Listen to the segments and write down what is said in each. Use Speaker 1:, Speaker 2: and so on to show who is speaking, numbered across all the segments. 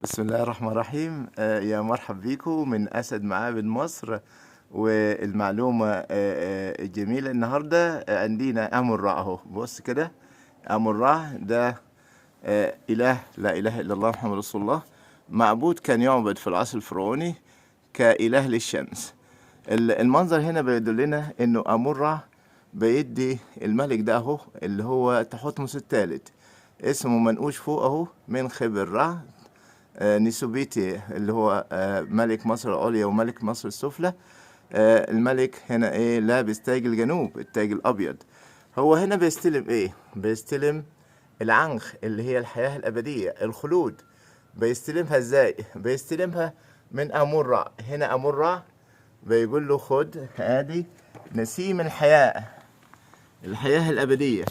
Speaker 1: بسم الله الرحمن الرحيم. يا مرحب بيكم من أسد معابد مصر. والمعلومة الجميلة النهاردة عندنا أمون را أهو. بص كده، أمون را ده إله لا إله إلا الله محمد رسول الله، معبود كان يعبد في العصر الفرعوني كإله للشمس. المنظر هنا بيدلنا إنه أمون را بيدي الملك ده أهو اللي هو تحتمس الثالث، اسمه منقوش فوق أهو من خبر را نيسوبيتي اللي هو ملك مصر العليا وملك مصر السفلى. الملك هنا ايه؟ لابس تاج الجنوب، التاج الابيض. هو هنا بيستلم ايه؟ بيستلم العنخ اللي هي الحياة الابدية، الخلود. بيستلمها ازاي؟ بيستلمها من امون را. هنا امون را بيقول له خد ادي نسيم الحياة، الحياة الابدية.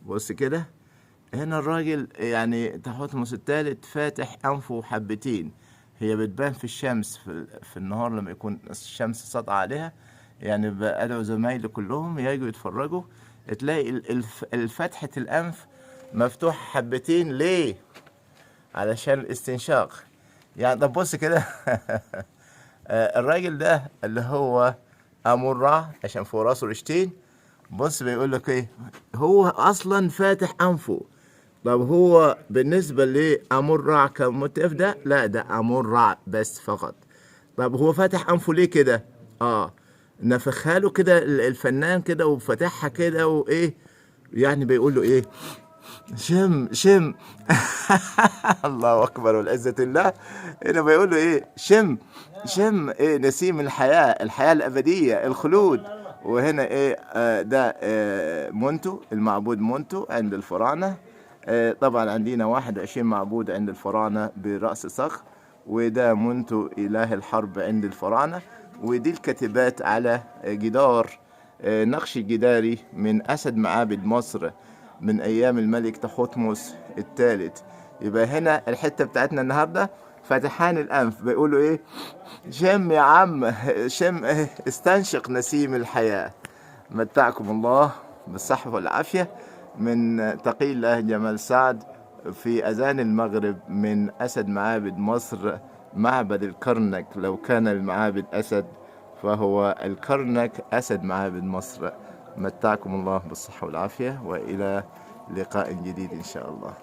Speaker 1: بص كده، هنا الراجل يعني تحتمس الثالث فاتح أنفه حبتين. هي بتبان في الشمس في النهار لما يكون الشمس ساطعة عليها. يعني أدعو زمايلي كلهم يجوا يتفرجوا، تلاقي الفتحة الأنف مفتوح حبتين. ليه؟ علشان الاستنشاق. يعني طب بص كده الراجل ده اللي هو أمون را عشان فوق راسه رشتين. بص بيقول لك ايه؟ هو اصلا فاتح انفه. طب هو بالنسبة لأمون را كموتيف ده، لا ده أمون را بس فقط. طب هو فاتح أنفه ليه كده؟ نفخها له كده الفنان كده وفتحها كده وإيه؟ يعني بيقول له إيه؟ شم شم الله أكبر والعزة لله. هنا بيقول له إيه؟ شم شم إيه؟ نسيم الحياة، الحياة الأبدية، الخلود. وهنا إيه؟ ده مونتو، المعبود مونتو عند الفراعنة. طبعا عندنا 21 معبود عند الفراعنة برأس صقر، وده مونتو إله الحرب عند الفراعنة. ودي الكتابات على جدار نقش جداري من أسد معابد مصر من أيام الملك تحتمس الثالث. يبقى هنا الحتة بتاعتنا النهاردة فتحان الأنف بيقولوا إيه؟ شم يا عم شم، استنشق نسيم الحياة. متعكم الله بالصحة والعافية من تقي الله جمال سعد في أذان المغرب من أسد معابد مصر، معبد الكرنك. لو كان المعابد أسد فهو الكرنك أسد معابد مصر. متعكم الله بالصحة والعافية، وإلى لقاء جديد إن شاء الله.